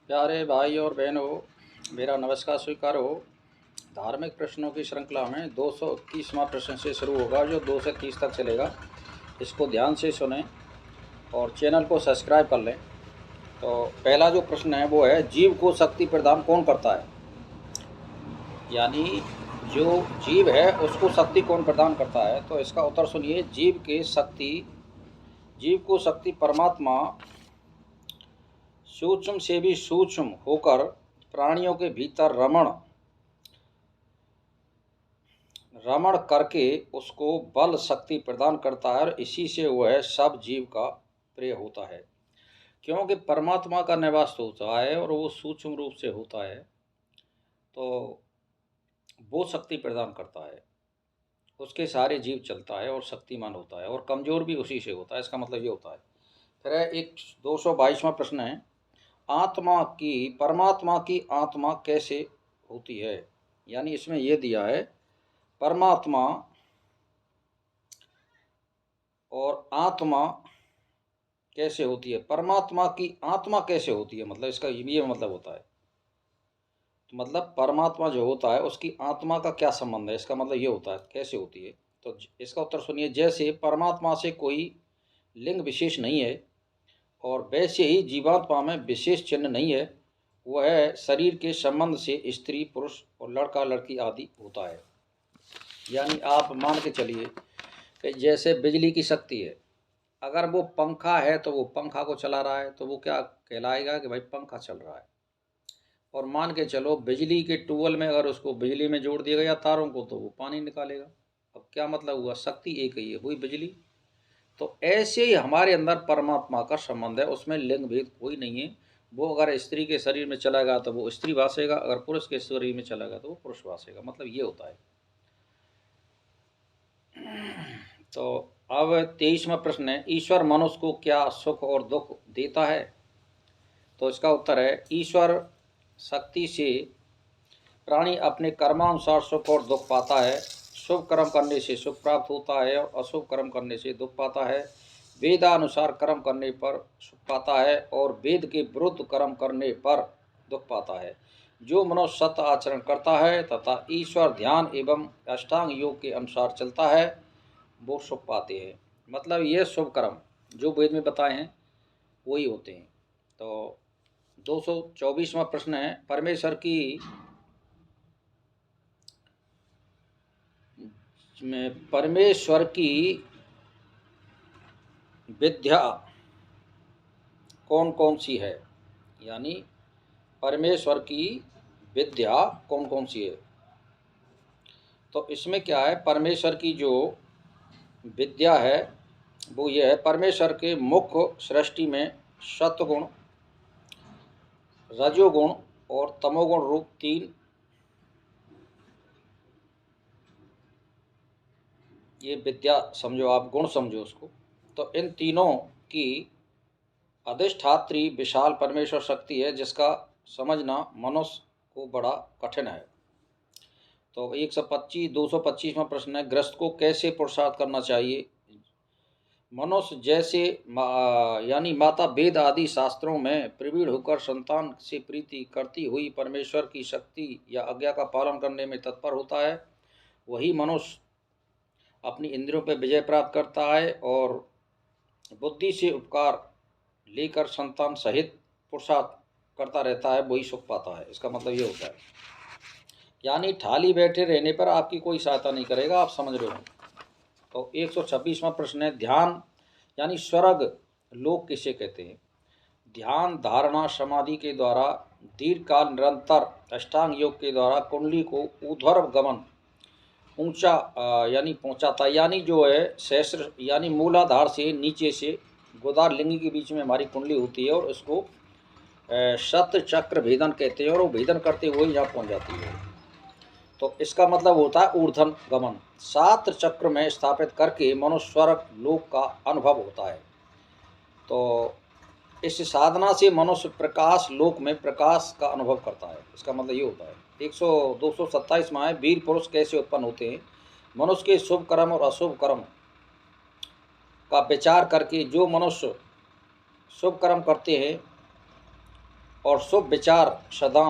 प्यारे भाई और बहनों, मेरा नमस्कार स्वीकार हो। धार्मिक प्रश्नों की श्रृंखला में 221वां प्रश्न से शुरू होगा, जो 2 से 30 तक चलेगा। इसको ध्यान से सुनें और चैनल को सब्सक्राइब कर लें। तो पहला जो प्रश्न है वो है, जीव को शक्ति प्रदान कौन करता है? यानी जो जीव है उसको शक्ति कौन प्रदान करता है? तो इसका उत्तर सुनिए। जीव को शक्ति परमात्मा सूक्ष्म से भी सूक्ष्म होकर प्राणियों के भीतर रमण करके उसको बल शक्ति प्रदान करता है, और इसी से वह सब जीव का प्रिय होता है। क्योंकि परमात्मा का निवास होता है और वो सूक्ष्म रूप से होता है, तो वो शक्ति प्रदान करता है, उसके सारे जीव चलता है और शक्तिमान होता है, और कमज़ोर भी उसी से होता है। इसका मतलब ये होता है। फिर एक 222वां प्रश्न है, परमात्मा की आत्मा कैसे होती है? यानी इसमें ये दिया है, परमात्मा और आत्मा कैसे होती है। परमात्मा की आत्मा कैसे होती है, मतलब इसका ये मतलब होता है। तो मतलब परमात्मा जो होता है उसकी आत्मा का क्या संबंध है, इसका मतलब ये होता है कैसे होती है। तो इसका उत्तर सुनिए। जैसे परमात्मा से कोई लिंग विशेष नहीं है, और वैसे ही जीवात्मा में विशेष चिन्ह नहीं है। वह शरीर के संबंध से स्त्री पुरुष और लड़का लड़की आदि होता है। यानी आप मान के चलिए कि जैसे बिजली की शक्ति है, अगर वो पंखा है तो वो पंखा को चला रहा है, तो वो क्या कहलाएगा कि भाई पंखा चल रहा है। और मान के चलो बिजली के ट्यूबवेल में अगर उसको बिजली में जोड़ दिया गया तारों को, तो वो पानी निकालेगा। अब क्या मतलब हुआ, शक्ति एक ही है, वही बिजली। तो ऐसे ही हमारे अंदर परमात्मा का संबंध है, उसमें लिंग भेद कोई नहीं है। वो अगर स्त्री के शरीर में चला गया तो वो स्त्री भासेगा, अगर पुरुष के शरीर में चला गया तो वो पुरुष भासेगा। मतलब ये होता है। तो अब 23वां प्रश्न है, ईश्वर मनुष्य को क्या सुख और दुख देता है? तो इसका उत्तर है, ईश्वर शक्ति से प्राणी अपने कर्मानुसार सुख और दुख पाता है। शुभ कर्म करने से सुख प्राप्त होता है और अशुभ कर्म करने से दुख पाता है। वेदानुसार कर्म करने पर सुख पाता है और वेद के विरुद्ध कर्म करने पर दुख पाता है। जो मनुष्य सत्य आचरण करता है तथा ईश्वर ध्यान एवं अष्टांग योग के अनुसार चलता है, वो सुख पाते हैं। मतलब ये शुभ कर्म जो वेद में बताए हैं वही होते हैं। तो 224वां प्रश्न है, परमेश्वर की विद्या कौन कौन सी है? यानी परमेश्वर की विद्या कौन कौन सी है? तो इसमें क्या है, परमेश्वर की जो विद्या है वो ये है, परमेश्वर के मुख्य सृष्टि में सत्वगुण, रजोगुण और तमोगुण रूप 3 ये विद्या समझो, आप गुण समझो उसको। तो इन तीनों की अधिष्ठात्री विशाल परमेश्वर शक्ति है, जिसका समझना मनुष्य को बड़ा कठिन है। तो 225वां प्रश्न है, ग्रस्त को कैसे पुरुषार्थ करना चाहिए? मनुष्य जैसे यानी माता वेद आदि शास्त्रों में प्रवीण होकर संतान से प्रीति करती हुई परमेश्वर की शक्ति या आज्ञा का पालन करने में तत्पर होता है, वही मनुष्य अपनी इंद्रियों पर विजय प्राप्त करता है और बुद्धि से उपकार लेकर संतान सहित पुरुषार्थ करता रहता है, वही सुख पाता है। इसका मतलब ये होता है। यानी थाली बैठे रहने पर आपकी कोई सहायता नहीं करेगा, आप समझ रहे हो। तो 126वां प्रश्न है, ध्यान यानी स्वर्ग लोक किसे कहते हैं? ध्यान धारणा समाधि के द्वारा दीर्घकाल निरंतर अष्टांग योग के द्वारा कुंडली को ऊर्ध्व गमन ऊंचा यानी पहुंचाता है। यानी जो है सहस्र यानी मूलाधार से नीचे से गोदार लिंगी के बीच में हमारी कुंडली होती है, और उसको शत चक्र भेदन कहते हैं, और वो भेदन करते हुए यहाँ पहुँच जाती है। तो इसका मतलब होता है ऊर्ध्व गमन। 7 चक्र में स्थापित करके मनुष्य स्वर्ग लोक का अनुभव होता है। तो इस साधना से मनुष्य प्रकाश लोक में प्रकाश का अनुभव करता है। इसका मतलब ये होता है। 227 में है, वीर पुरुष कैसे उत्पन्न होते हैं? मनुष्य के शुभ कर्म और अशुभ कर्म का विचार करके जो मनुष्य शुभ कर्म करते हैं और शुभ विचार सदा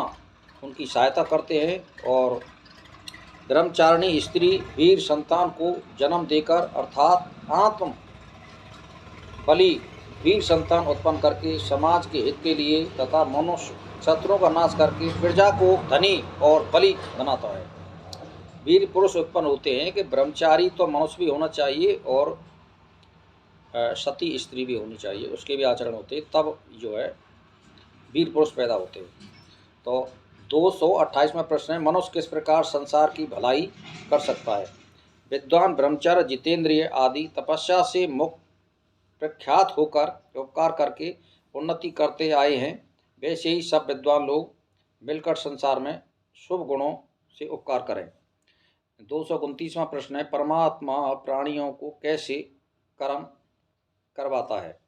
उनकी सहायता करते हैं। और ब्रह्मचारिणी स्त्री वीर संतान को जन्म देकर अर्थात आत्म बलि वीर संतान उत्पन्न करके समाज के हित के लिए तथा मनुष्य शत्रुओं का नाश करके प्रजा को धनी और बलि बनाता है। वीर पुरुष उत्पन्न होते हैं कि ब्रह्मचारी तो मनुष्य भी होना चाहिए और सती स्त्री भी होनी चाहिए, उसके भी आचरण होते हैं, तब जो है वीर पुरुष पैदा होते हैं। तो 228वां प्रश्न है, मनुष्य किस प्रकार संसार की भलाई कर सकता है? विद्वान ब्रह्मचर्य जितेंद्रिय आदि तपस्या से मुक्त प्रख्यात होकर उपकार करके उन्नति करते आए हैं, वैसे ही सब विद्वान लोग मिलकर संसार में शुभ गुणों से उपकार करें। 229वां प्रश्न है, परमात्मा प्राणियों को कैसे कर्म करवाता है?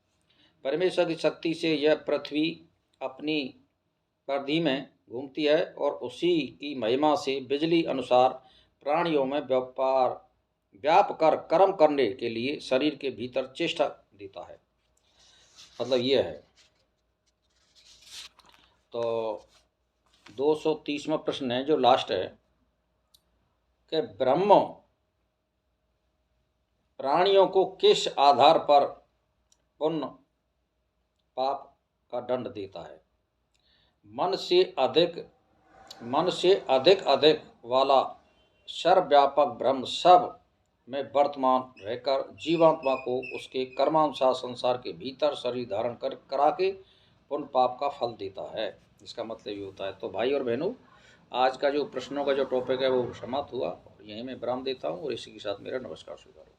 परमेश्वर की शक्ति से यह पृथ्वी अपनी परिधि में घूमती है और उसी की महिमा से बिजली अनुसार प्राणियों में व्याप कर कर्म करने के लिए शरीर के भीतर चेष्टा देता है। मतलब ये है। तो 230वां प्रश्न है जो लास्ट है कि ब्रह्म प्राणियों को किस आधार पर पुण्य पाप का दंड देता है? मन से अधिक वाला सर्वव्यापक ब्रह्म सब में वर्तमान रहकर जीवात्मा को उसके कर्मानुसार संसार के भीतर शरीर धारण करा के पुण्य पाप का फल देता है। इसका मतलब ये होता है। तो भाई और बहनों, आज का जो प्रश्नों का जो टॉपिक है वो समाप्त हुआ और यहीं मैं विराम देता हूँ और इसी के साथ मेरा नमस्कार स्वीकार।